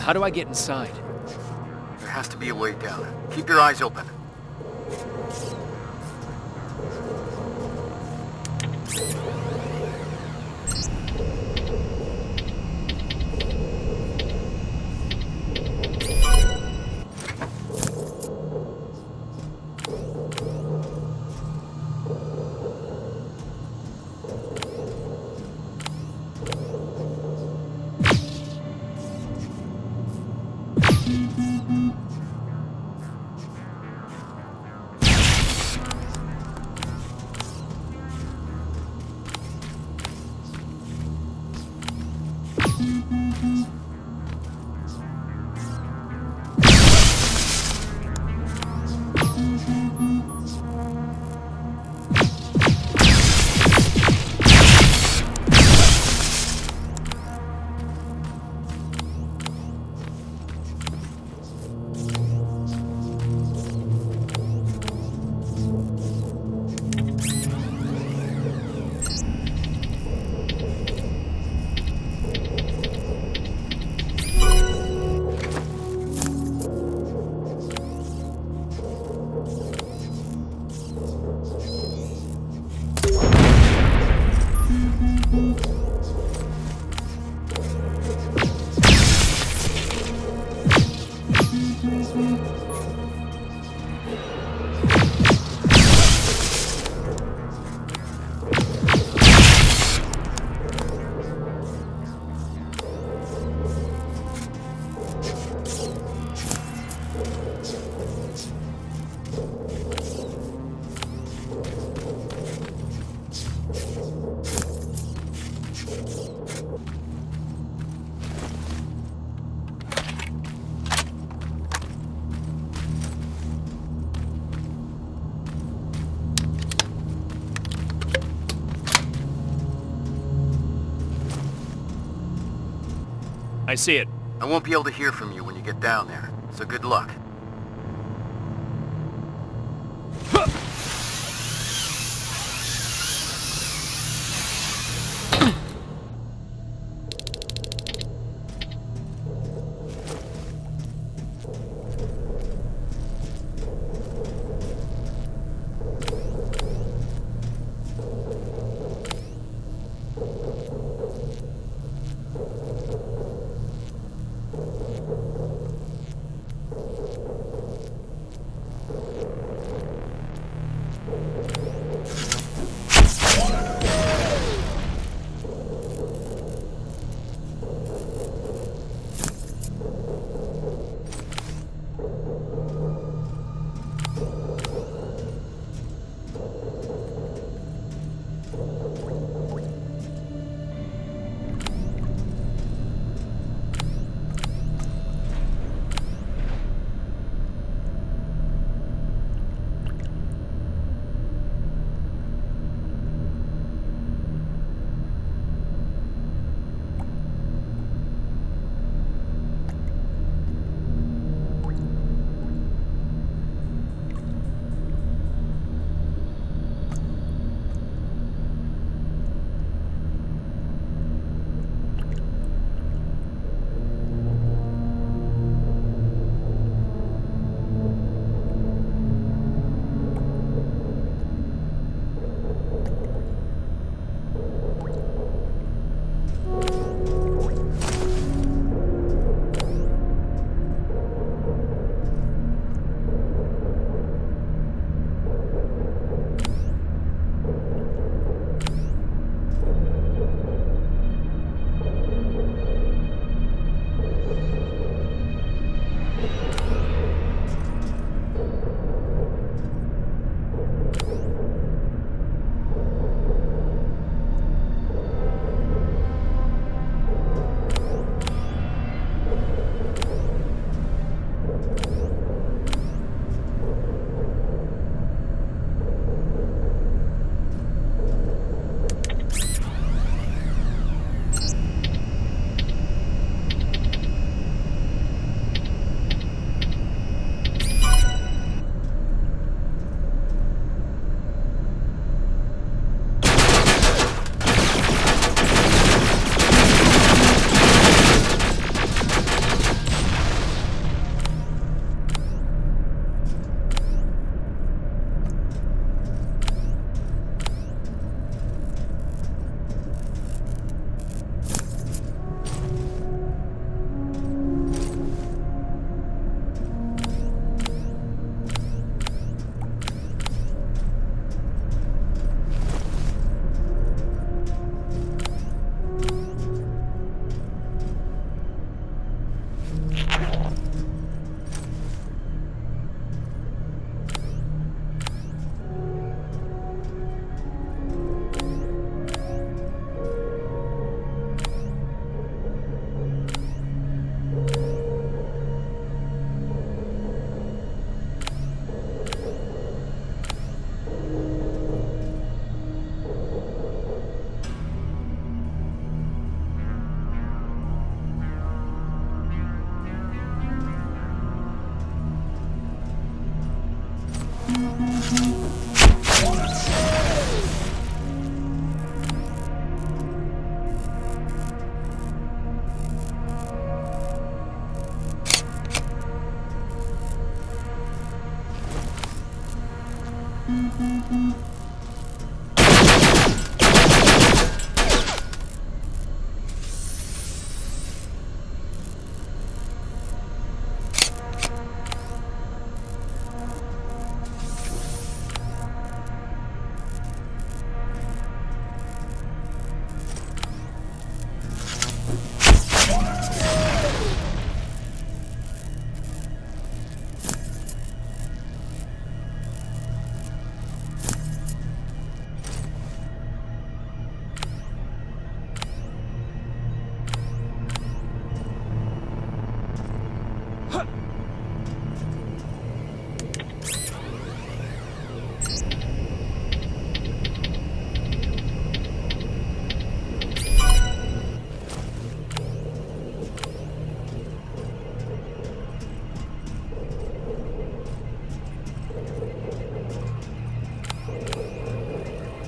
How do I get inside? There has to be a way down. Keep your eyes open. I see it. I won't be able to hear from you when you get down there, so good luck.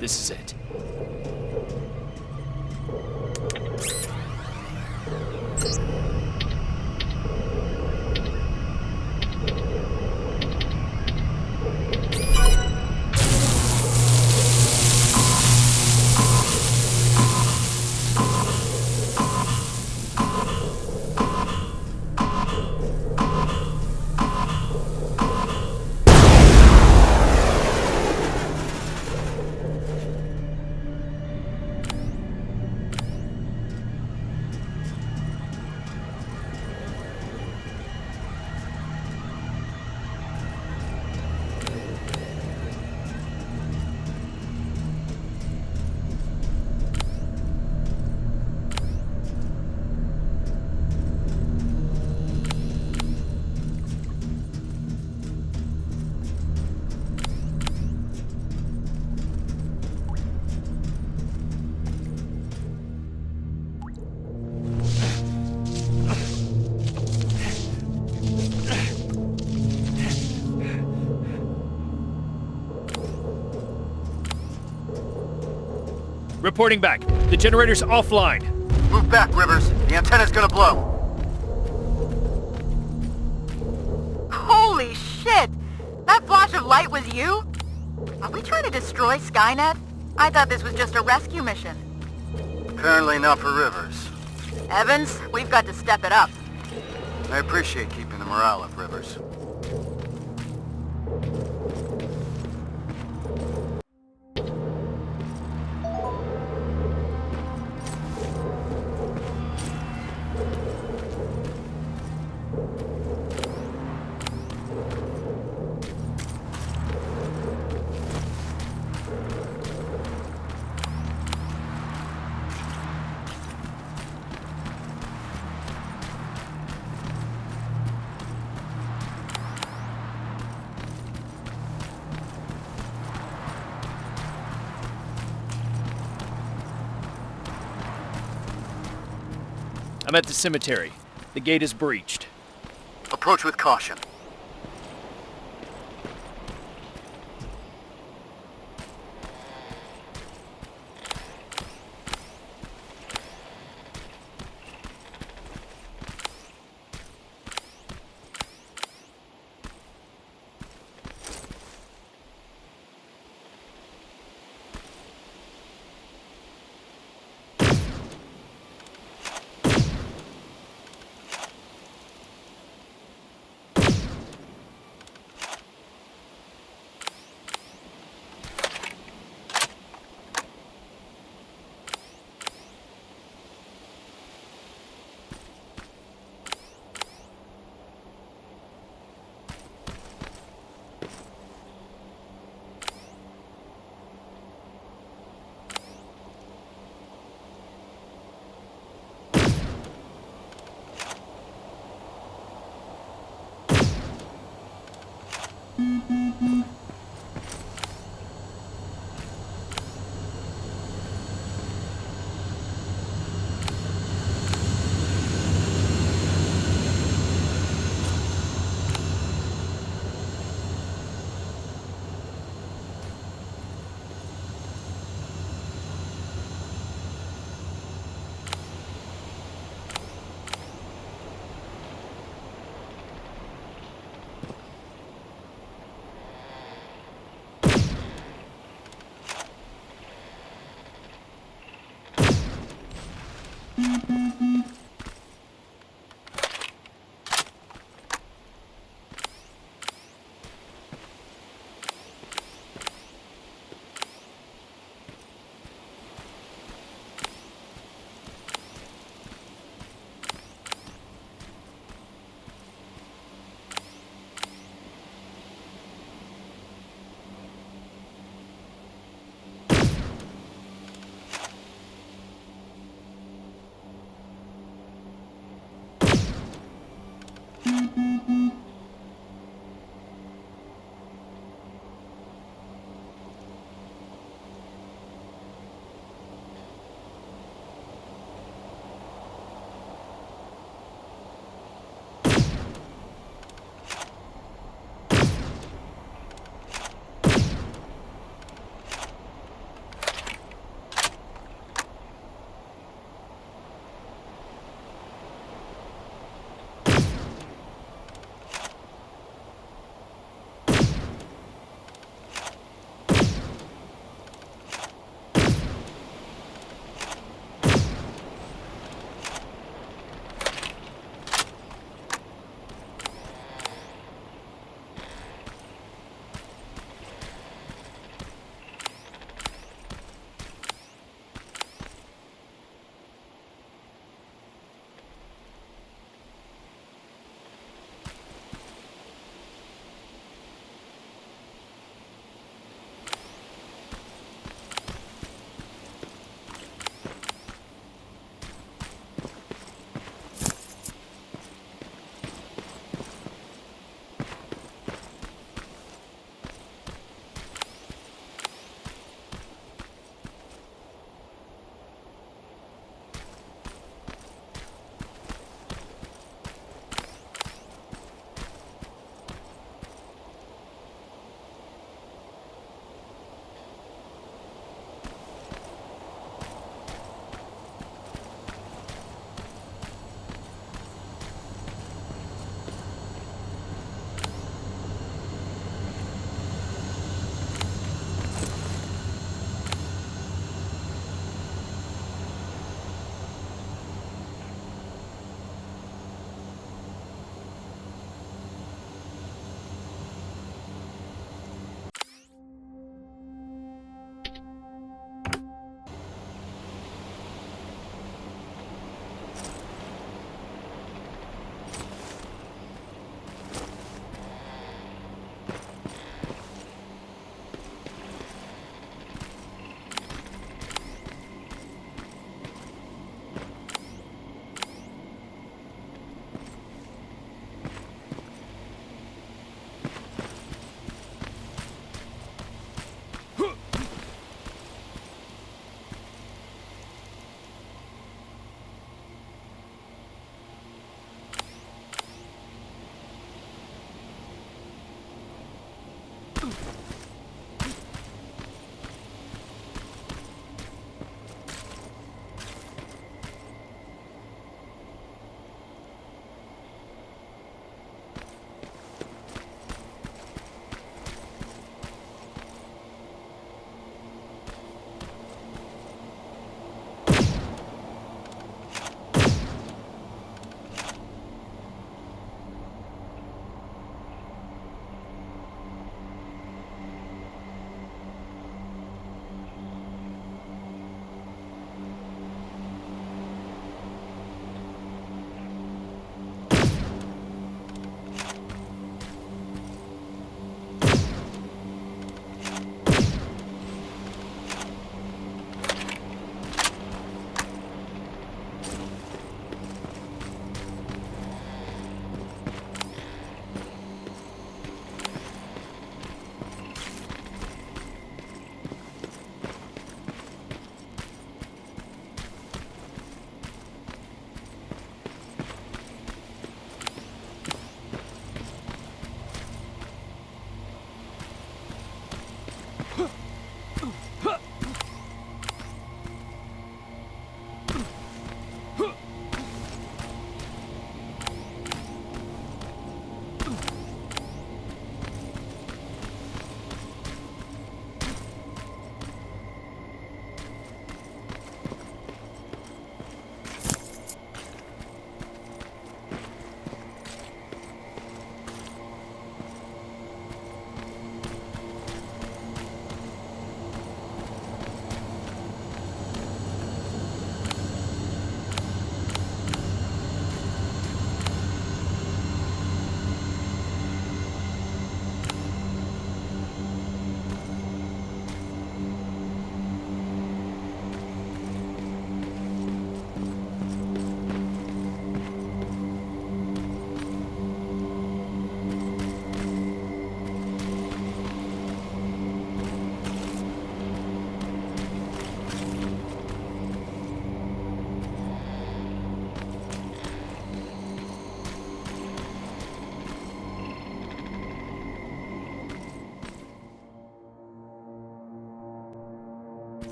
This is it. Reporting back. The generator's offline. Move back, Rivers. The antenna's gonna blow. Holy shit! That flash of light was you? Are we trying to destroy Skynet? I thought this was just a rescue mission. Apparently not for Rivers. Evans, we've got to step it up. I appreciate keeping the morale up, Rivers. I'm at the cemetery. The gate is breached. Approach with caution.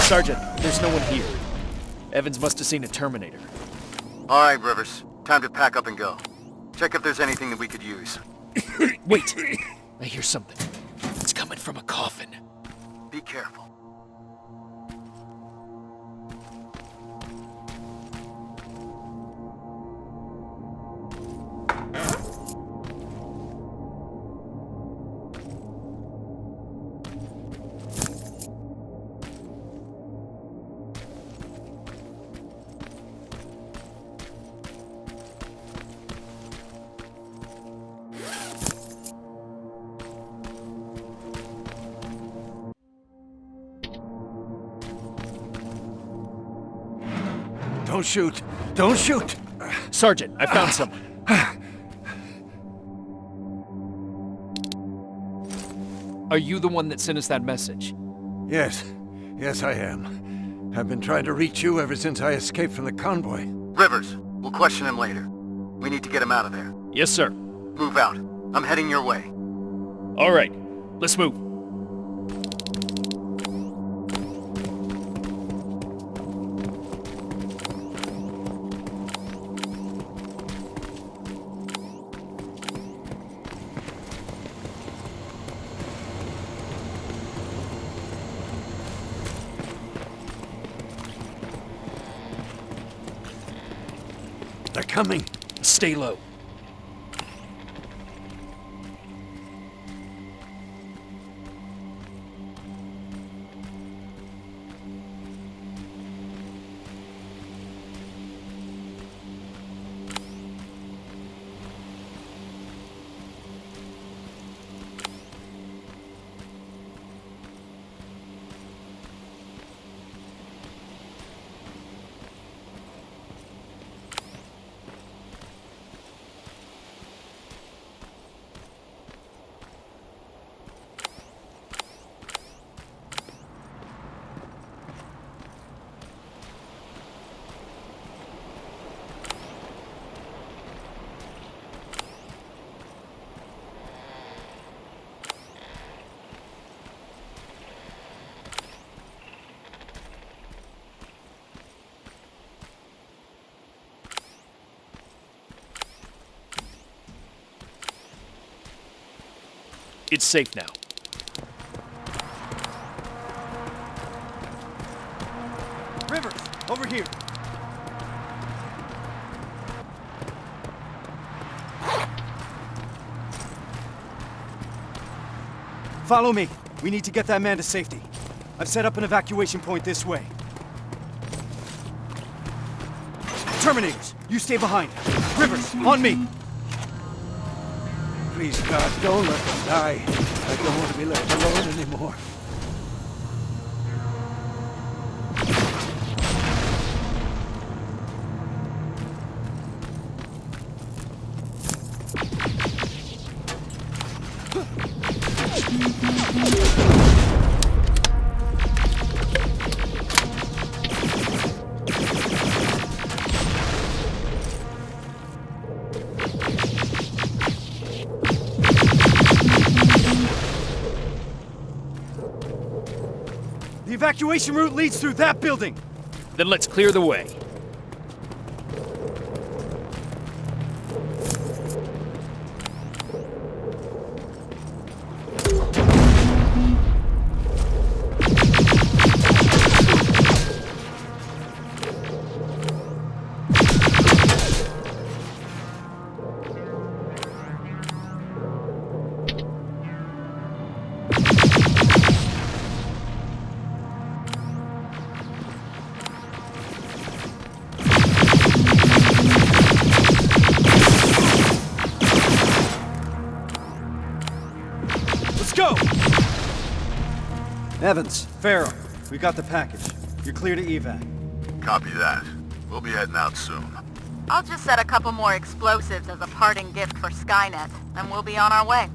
Sergeant, there's no one here. Evans must have seen a Terminator. All right, Rivers. Time to pack up and go. Check if there's anything that we could use. Wait! I hear something. It's coming from a coffin. Be careful. Don't shoot! Don't shoot! Sergeant, I found someone. Are you the one that sent us that message? Yes. Yes, I am. I've been trying to reach you ever since I escaped from the convoy. Rivers, we'll question him later. We need to get him out of there. Yes, sir. Move out. I'm heading your way. All right, let's move. They're coming. Stay low. It's safe now. Rivers, over here. Follow me. We need to get that man to safety. I've set up an evacuation point this way. Terminators, you stay behind. Rivers, on me. Please, God, don't let them die. I don't want to be left alone anymore. The evacuation route leads through that building. Then let's clear the way. Go! Evans, Farrell, we got the package. You're clear to evac. Copy that. We'll be heading out soon. I'll just set a couple more explosives as a parting gift for Skynet, and we'll be on our way.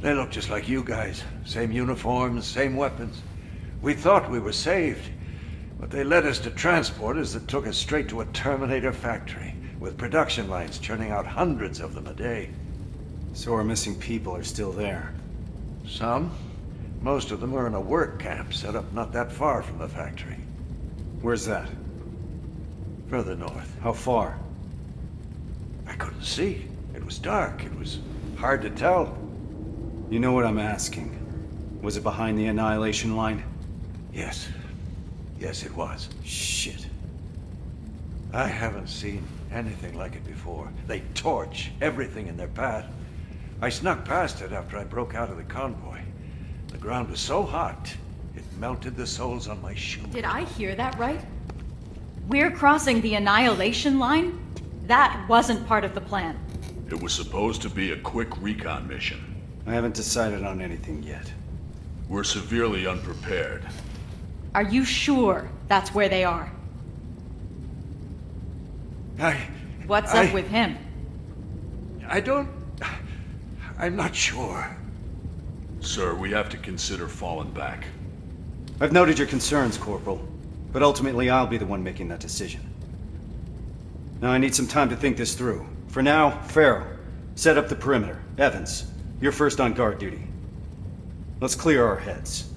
They look just like you guys. Same uniforms, same weapons. We thought we were saved, but they led us to transporters that took us straight to a Terminator factory, with production lines churning out hundreds of them a day. So our missing people are still there. Some. Most of them are in a work camp set up not that far from the factory. Where's that? Further north. How far? I couldn't see. It was dark. It was hard to tell. You know what I'm asking. Was it behind the Annihilation line? Yes. Yes, it was. Shit. I haven't seen anything like it before. They torch everything in their path. I snuck past it after I broke out of the convoy. The ground was so hot, it melted the soles on my shoes. Did I hear that right? We're crossing the Annihilation line? That wasn't part of the plan. It was supposed to be a quick recon mission. I haven't decided on anything yet. We're severely unprepared. Are you sure that's where they are? What's up with him? I'm not sure. Sir, we have to consider falling back. I've noted your concerns, Corporal, but ultimately I'll be the one making that decision. Now I need some time to think this through. For now, Farrow, set up the perimeter. Evans, you're first on guard duty. Let's clear our heads.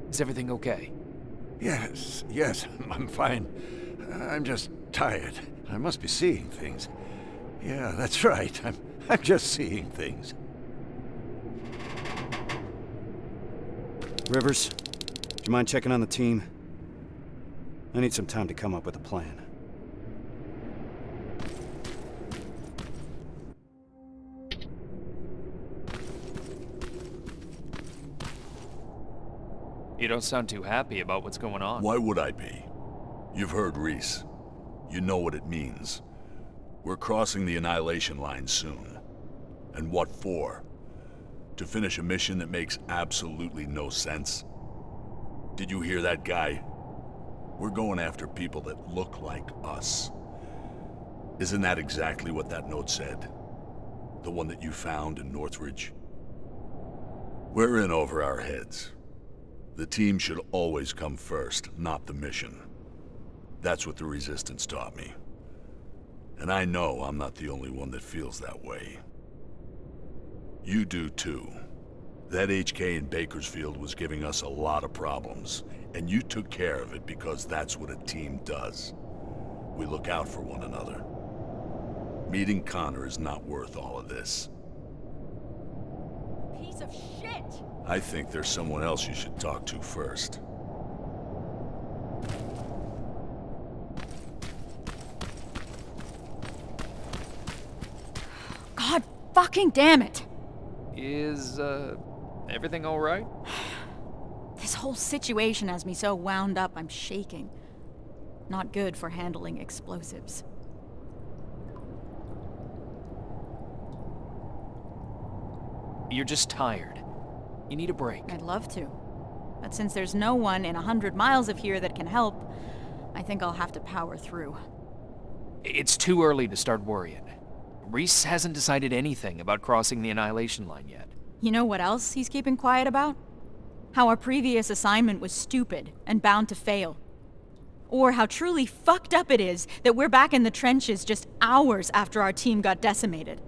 Is everything okay? Yes, I'm fine. I'm just tired. I must be seeing things. Yeah, that's right. I'm just seeing things. Rivers, do you mind checking on the team? I need some time to come up with a plan. You don't sound too happy about what's going on. Why would I be? You've heard Reese. You know what it means. We're crossing the Annihilation line soon. And what for? To finish a mission that makes absolutely no sense? Did you hear that guy? We're going after people that look like us. Isn't that exactly what that note said? The one that you found in Northridge? We're in over our heads. The team should always come first, not the mission. That's what the Resistance taught me. And I know I'm not the only one that feels that way. You do too. That HK in Bakersfield was giving us a lot of problems, and you took care of it because that's what a team does. We look out for one another. Meeting Connor is not worth all of this. Piece of shit! I think there's someone else you should talk to first. God fucking damn it! Is, everything alright? This whole situation has me so wound up I'm shaking. Not good for handling explosives. You're just tired. You need a break. I'd love to. But since there's no one in 100 miles of here that can help, I think I'll have to power through. It's too early to start worrying. Reese hasn't decided anything about crossing the Annihilation line yet. You know what else he's keeping quiet about? How our previous assignment was stupid and bound to fail. Or how truly fucked up it is that we're back in the trenches just hours after our team got decimated.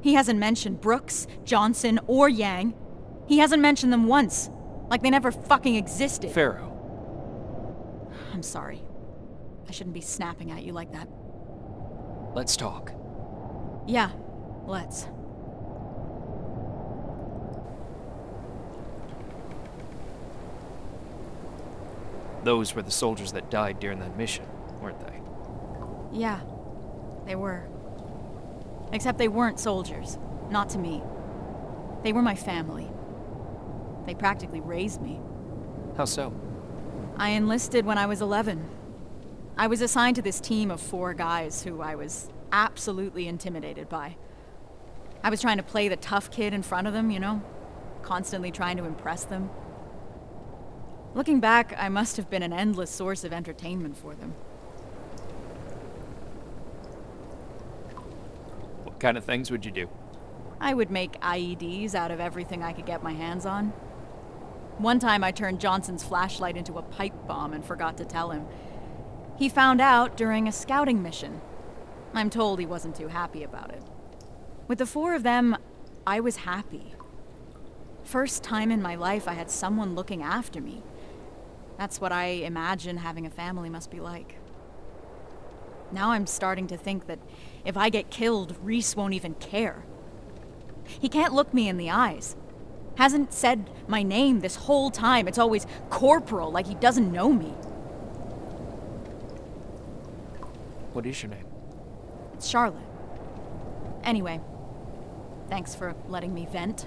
He hasn't mentioned Brooks, Johnson, or Yang. He hasn't mentioned them once, like they never fucking existed. Farrow. I'm sorry. I shouldn't be snapping at you like that. Let's talk. Yeah, let's. Those were the soldiers that died during that mission, weren't they? Yeah, they were. Except they weren't soldiers. Not to me. They were my family. They practically raised me. How so? I enlisted when I was 11. I was assigned to this team of 4 guys who I was absolutely intimidated by. I was trying to play the tough kid in front of them, you know? Constantly trying to impress them. Looking back, I must have been an endless source of entertainment for them. What kind of things would you do? I would make IEDs out of everything I could get my hands on. One time I turned Johnson's flashlight into a pipe bomb and forgot to tell him. He found out during a scouting mission. I'm told he wasn't too happy about it. With the 4 of them, I was happy. First time in my life I had someone looking after me. That's what I imagine having a family must be like. Now I'm starting to think that if I get killed, Reese won't even care. He can't look me in the eyes. Hasn't said my name this whole time. It's always Corporal, like he doesn't know me. What is your name? It's Charlotte. Anyway, thanks for letting me vent.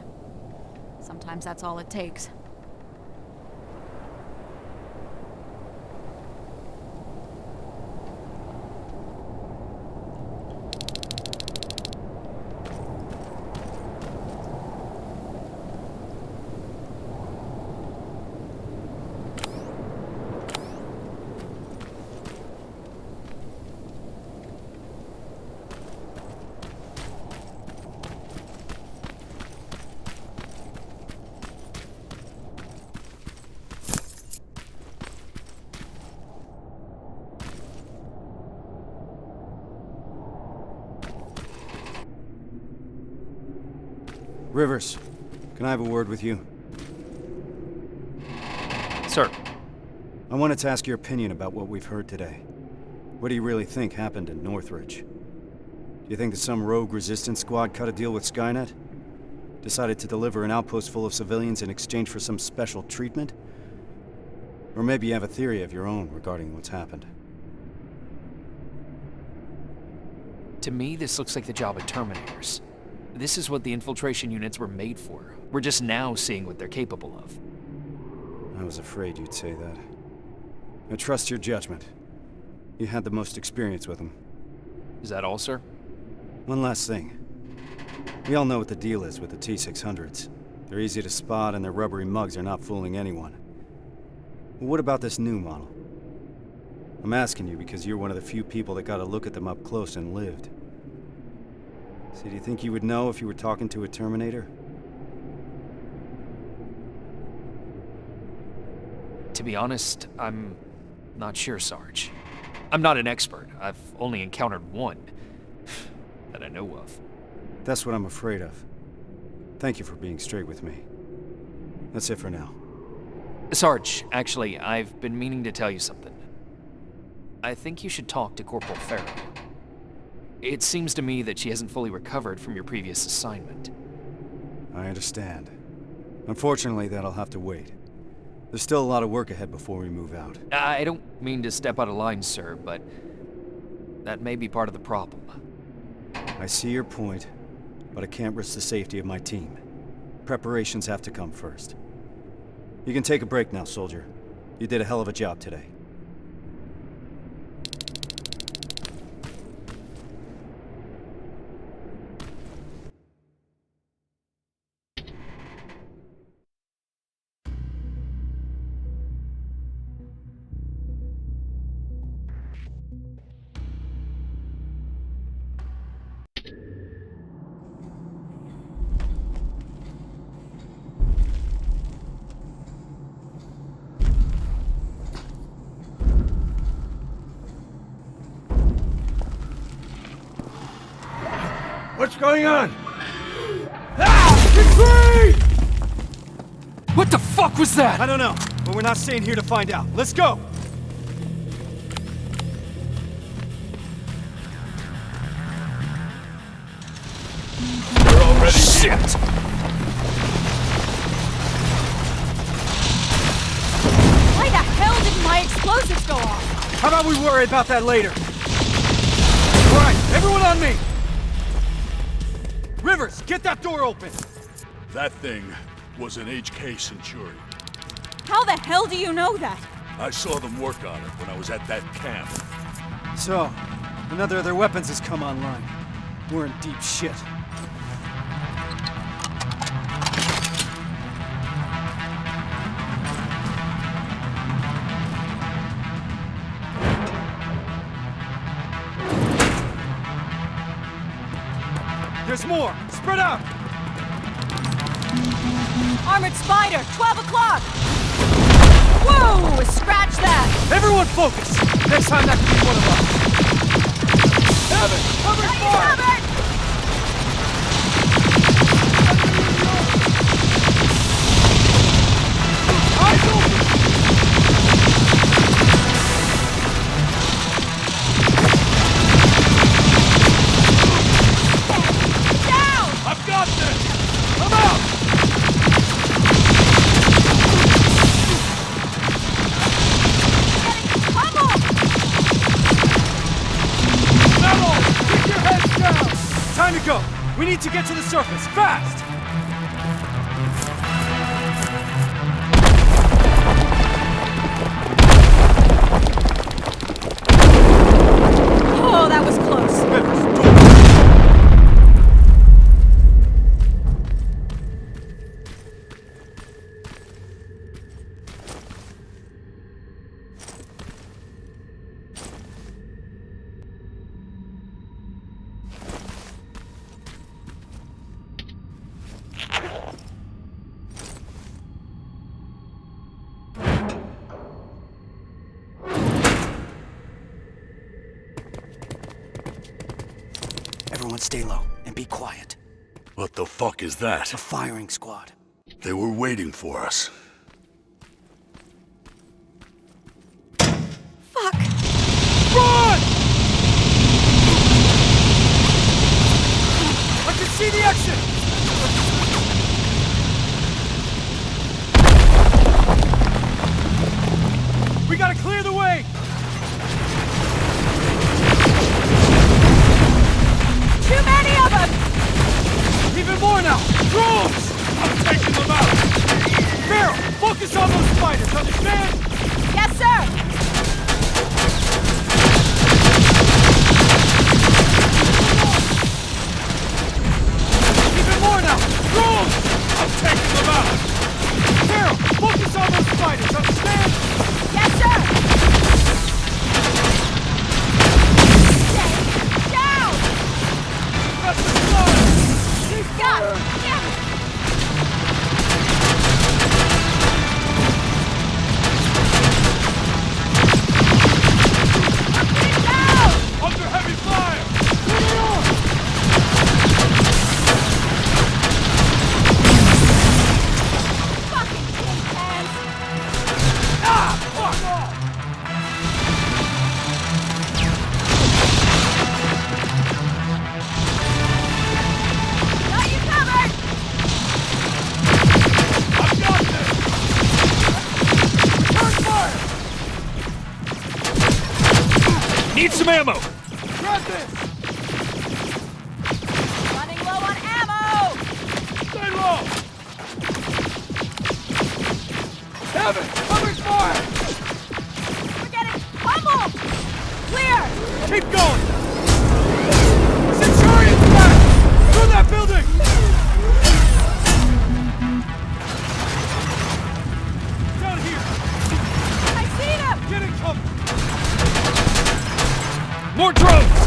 Sometimes that's all it takes. Rivers, can I have a word with you? Sir. I wanted to ask your opinion about what we've heard today. What do you really think happened in Northridge? Do you think that some rogue resistance squad cut a deal with Skynet? Decided to deliver an outpost full of civilians in exchange for some special treatment? Or maybe you have a theory of your own regarding what's happened. To me, this looks like the job of Terminators. This is what the infiltration units were made for. We're just now seeing what they're capable of. I was afraid you'd say that. I trust your judgment. You had the most experience with them. Is that all, sir? One last thing. We all know what the deal is with the T-600s. They're easy to spot and their rubbery mugs are not fooling anyone. But what about this new model? I'm asking you because you're one of the few people that got a look at them up close and lived. So do you think you would know if you were talking to a Terminator? To be honest, I'm not sure, Sarge. I'm not an expert. I've only encountered one that I know of. That's what I'm afraid of. Thank you for being straight with me. That's it for now. Sarge, actually, I've been meaning to tell you something. I think you should talk to Corporal Farrow. It seems to me that she hasn't fully recovered from your previous assignment. I understand. Unfortunately, that'll have to wait. There's still a lot of work ahead before we move out. I don't mean to step out of line, sir, but that may be part of the problem. I see your point, but I can't risk the safety of my team. Preparations have to come first. You can take a break now, soldier. You did a hell of a job today. What's going on? Ah! Retreat! What the fuck was that? I don't know, but we're not staying here to find out. Let's go! We're already Shit! Why the hell didn't my explosives go off? How about we worry about that later? All right, everyone on me! Rivers, get that door open! That thing was an HK Centurion. How the hell do you know that? I saw them work on it when I was at that camp. So, another of their weapons has come online. We're in deep shit. There's more! Spread out! Armored Spider, 12 o'clock! Whoa! Scratch that! Everyone focus! Next time that could be one of us! Evan! Cover fire! Eyes open! Down! I've got this! Come out! Pummeled! Metal! Keep your heads down! Time to go! We need to get to the surface, fast! Oh, that was close. Everyone stay low and be quiet. What the fuck is that? A firing squad. They were waiting for us. Fuck! Run! I can see the exit! We gotta clear the way! Too many of them! Even more now! Drones! I'm taking them out! Farrell, focus on those spiders, understand? Yes, sir! Even more now! Drones! I'm taking them out! Farrell, focus on those spiders, understand? Yes, sir! Stay down! That's the slide! God damn it! Get down! Under heavy fire! Fucking tin cans! Ah! Fuck off! Got you covered! I've got this! Turn fire! Need some ammo! Grab this! Running low on ammo! Stay low! Evan, cover fire! We're getting pummeled! Clear! Keep going! Centurion's back! Through that building! Down here! I seen him! Get in cover! More drones!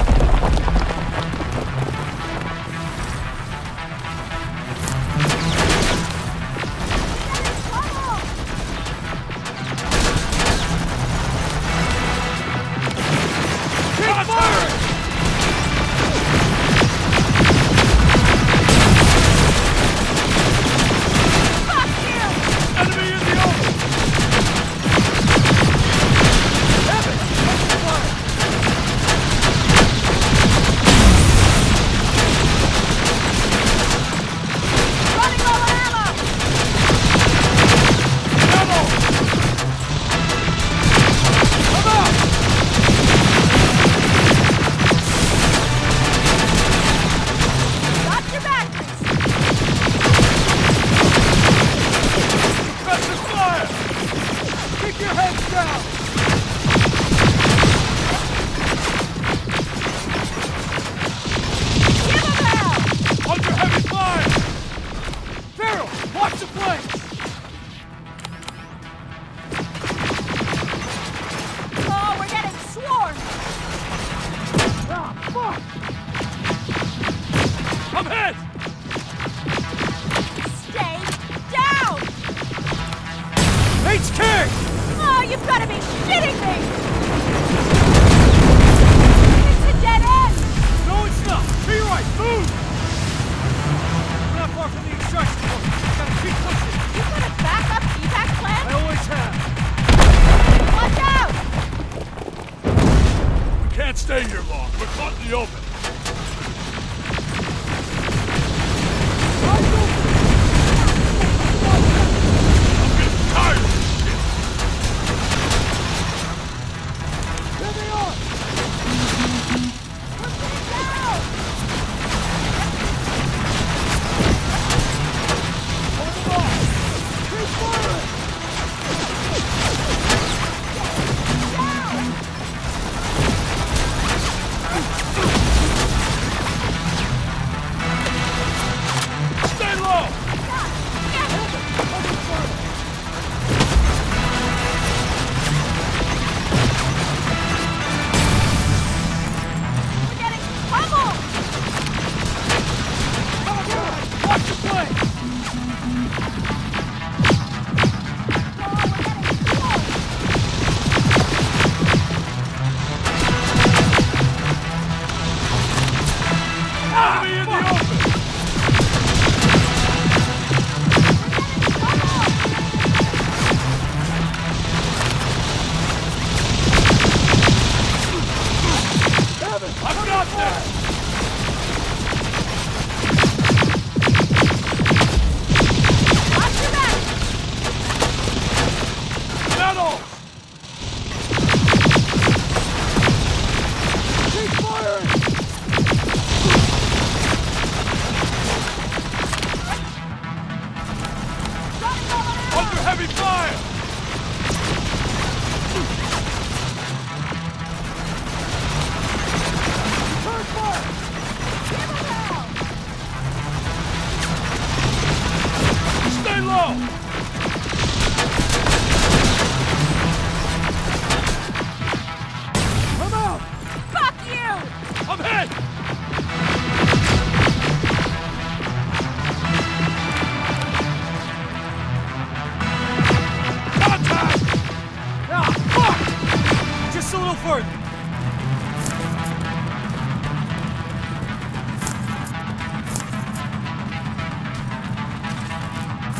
the open.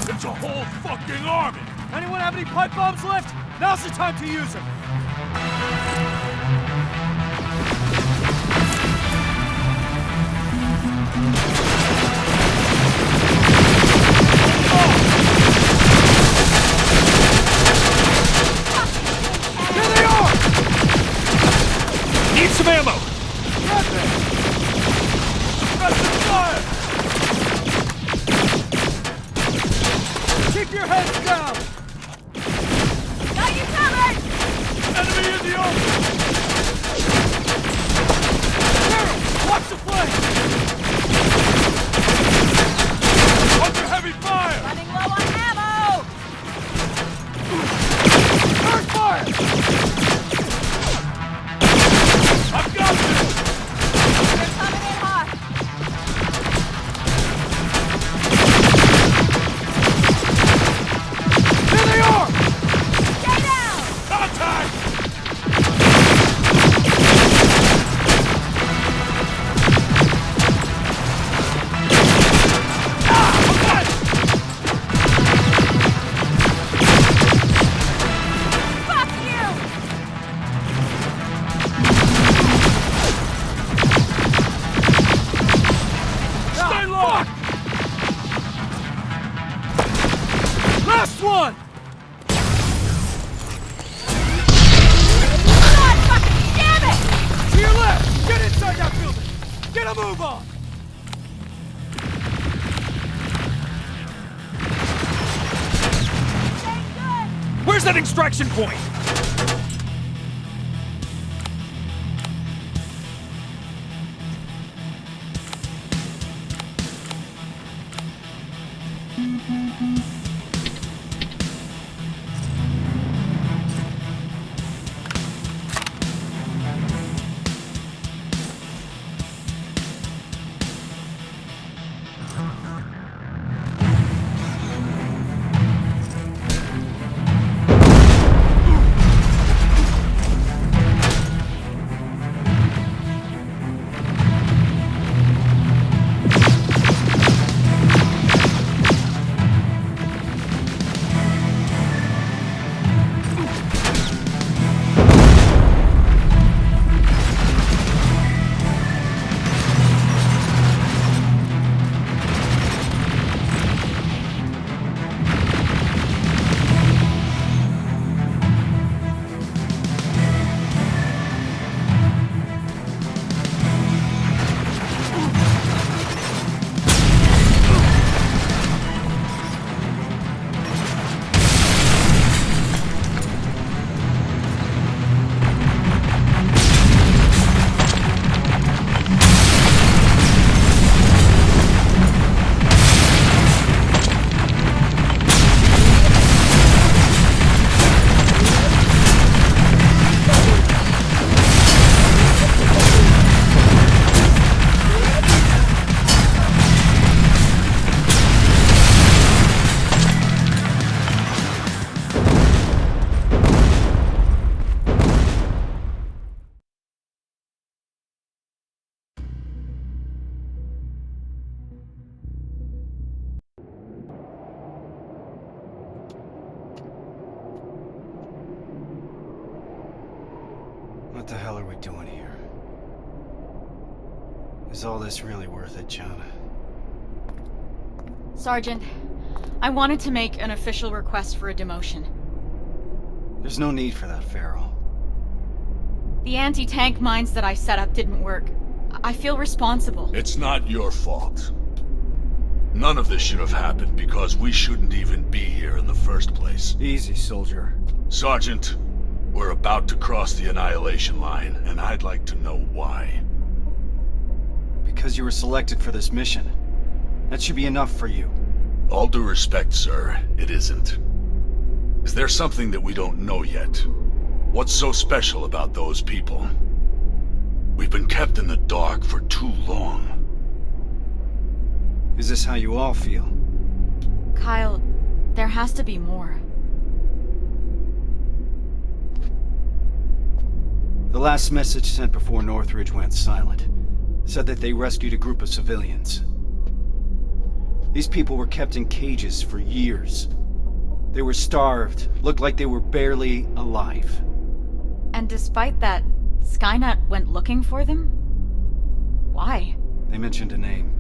It's a whole fucking army! Anyone have any pipe bombs left? Now's the time to use them! There they are! Need some ammo! Get there! Suppressive fire! Keep your heads down! Got you covered! Enemy in the open! Carol, watch the flank! Under heavy fire! Running low on ammo! Turn fire! I've got this! They're coming in hot! There they are! Stay down! Contact! Fuck you! Stay low! Last one! God fucking damn it! To your left! Get inside that building! Get a move on! Stay good! Where's that extraction point? What the hell are we doing here? Is all this really worth it, John? Sergeant, I wanted to make an official request for a demotion. There's no need for that, Farrell. The anti-tank mines that I set up didn't work. I feel responsible. It's not your fault. None of this should have happened because we shouldn't even be here in the first place. Easy, soldier. Sergeant, we're about to cross the Annihilation line, and I'd like to know why. Because you were selected for this mission. That should be enough for you. All due respect, sir, it isn't. Is there something that we don't know yet? What's so special about those people? We've been kept in the dark for too long. Is this how you all feel? Kyle, there has to be more. The last message sent before Northridge went silent said that they rescued a group of civilians. These people were kept in cages for years. They were starved, looked like they were barely alive. And despite that, Skynet went looking for them? Why? They mentioned a name.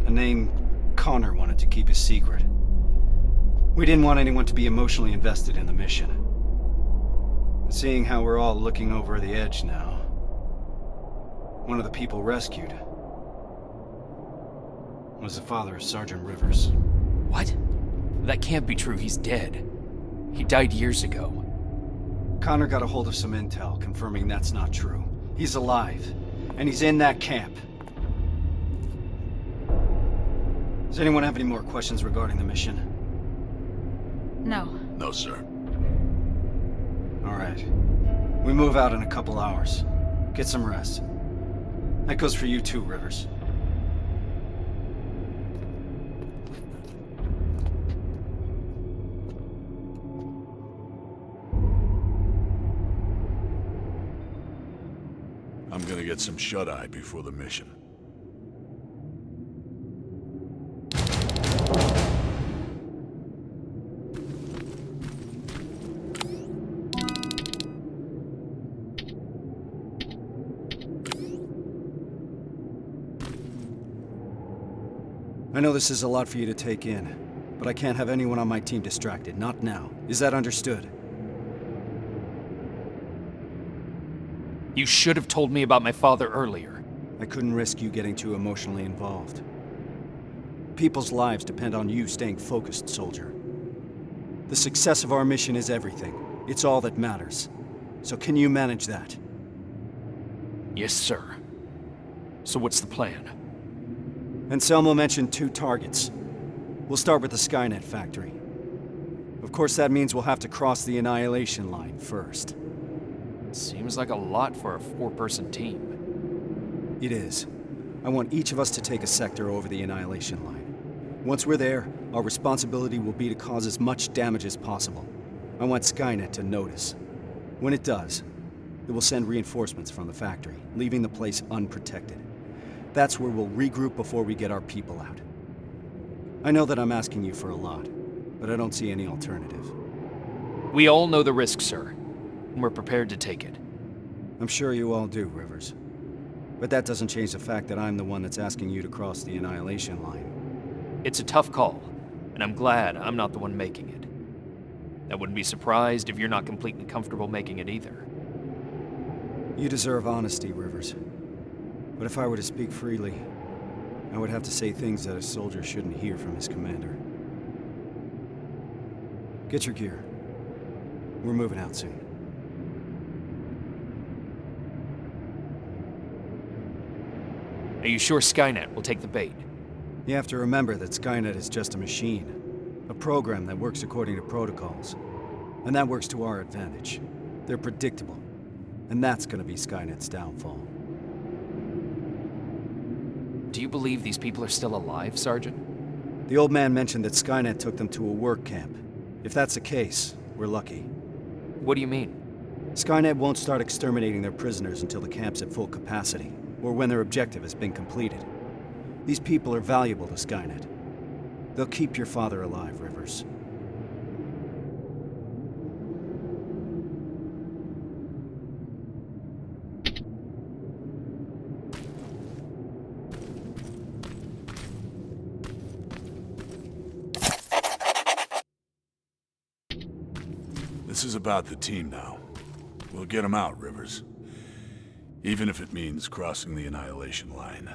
A name Connor wanted to keep a secret. We didn't want anyone to be emotionally invested in the mission. But seeing how we're all looking over the edge now, one of the people rescued was the father of Sergeant Rivers. What? That can't be true. He's dead. He died years ago. Connor got a hold of some intel confirming that's not true. He's alive, and he's in that camp. Does anyone have any more questions regarding the mission? No. No, sir. All right. We move out in a couple hours. Get some rest. That goes for you too, Rivers. I'm gonna get some shut-eye before the mission. I know this is a lot for you to take in, but I can't have anyone on my team distracted. Not now. Is that understood? You should have told me about my father earlier. I couldn't risk you getting too emotionally involved. People's lives depend on you staying focused, soldier. The success of our mission is everything. It's all that matters. So can you manage that? Yes, sir. So what's the plan? Anselmo mentioned 2 targets. We'll start with the Skynet factory. Of course, that means we'll have to cross the Annihilation line first. Seems like a lot for a 4-person team. It is. I want each of us to take a sector over the Annihilation line. Once we're there, our responsibility will be to cause as much damage as possible. I want Skynet to notice. When it does, it will send reinforcements from the factory, leaving the place unprotected. That's where we'll regroup before we get our people out. I know that I'm asking you for a lot, but I don't see any alternative. We all know the risk, sir, and we're prepared to take it. I'm sure you all do, Rivers. But that doesn't change the fact that I'm the one that's asking you to cross the Annihilation line. It's a tough call, and I'm glad I'm not the one making it. I wouldn't be surprised if you're not completely comfortable making it either. You deserve honesty, Rivers. But if I were to speak freely, I would have to say things that a soldier shouldn't hear from his commander. Get your gear. We're moving out soon. Are you sure Skynet will take the bait? You have to remember that Skynet is just a machine. A program that works according to protocols. And that works to our advantage. They're predictable. And that's gonna be Skynet's downfall. Do you believe these people are still alive, Sergeant? The old man mentioned that Skynet took them to a work camp. If that's the case, we're lucky. What do you mean? Skynet won't start exterminating their prisoners until the camp's at full capacity, or when their objective has been completed. These people are valuable to Skynet. They'll keep your father alive, Rivers. This is about the team now. We'll get them out, Rivers. Even if it means crossing the Annihilation line.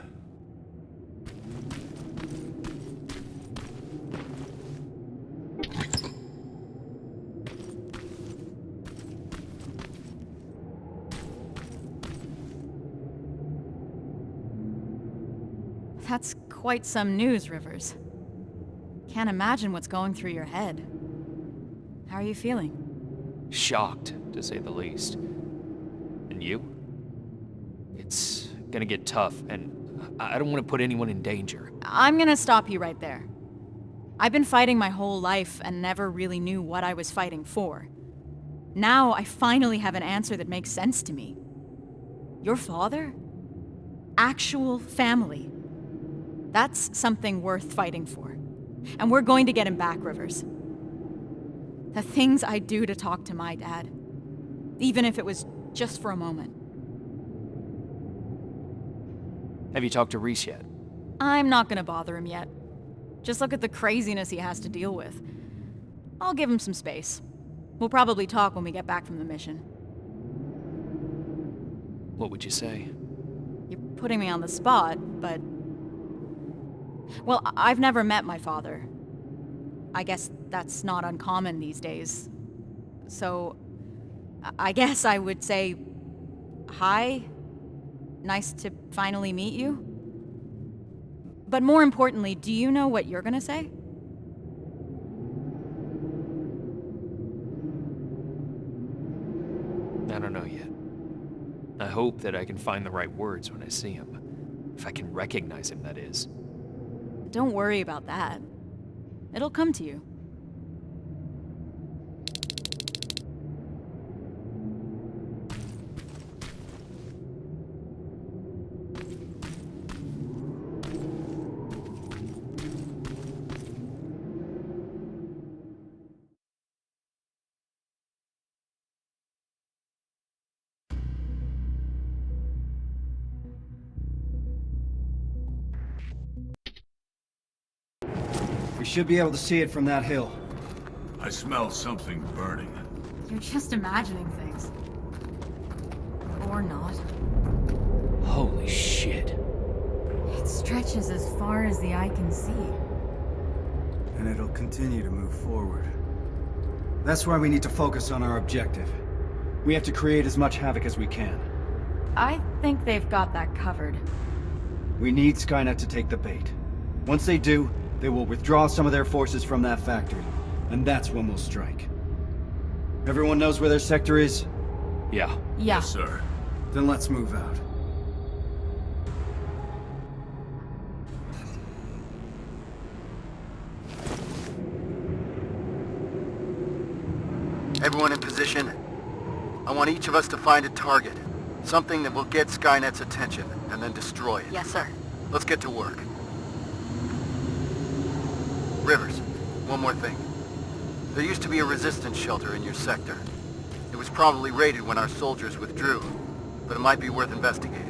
That's quite some news, Rivers. Can't imagine what's going through your head. How are you feeling? Shocked, to say the least. And you? It's gonna get tough, and I don't want to put anyone in danger. I'm gonna stop you right there. I've been fighting my whole life and never really knew what I was fighting for. Now I finally have an answer that makes sense to me. Your father? Actual family. That's something worth fighting for. And we're going to get him back, Rivers. The things I'd do to talk to my dad, even if it was just for a moment. Have you talked to Reese yet? I'm not gonna bother him yet. Just look at the craziness he has to deal with. I'll give him some space. We'll probably talk when we get back from the mission. What would you say? You're putting me on the spot, but... Well, I've never met my father. I guess that's not uncommon these days. So, I guess I would say, hi, nice to finally meet you. But more importantly, do you know what you're gonna say? I don't know yet. I hope that I can find the right words when I see him. If I can recognize him, that is. Don't worry about that. It'll come to you. We should be able to see it from that hill. I smell something burning. You're just imagining things. Or not. Holy shit. It stretches as far as the eye can see. And it'll continue to move forward. That's why we need to focus on our objective. We have to create as much havoc as we can. I think they've got that covered. We need Skynet to take the bait. Once they do, they will withdraw some of their forces from that factory, and that's when we'll strike. Everyone knows where their sector is? Yeah. Yeah. Yes, sir. Then let's move out. Everyone in position. I want each of us to find a target. Something that will get Skynet's attention, and then destroy it. Yes, sir. Let's get to work. Rivers, one more thing. There used to be a resistance shelter in your sector. It was probably raided when our soldiers withdrew, but it might be worth investigating.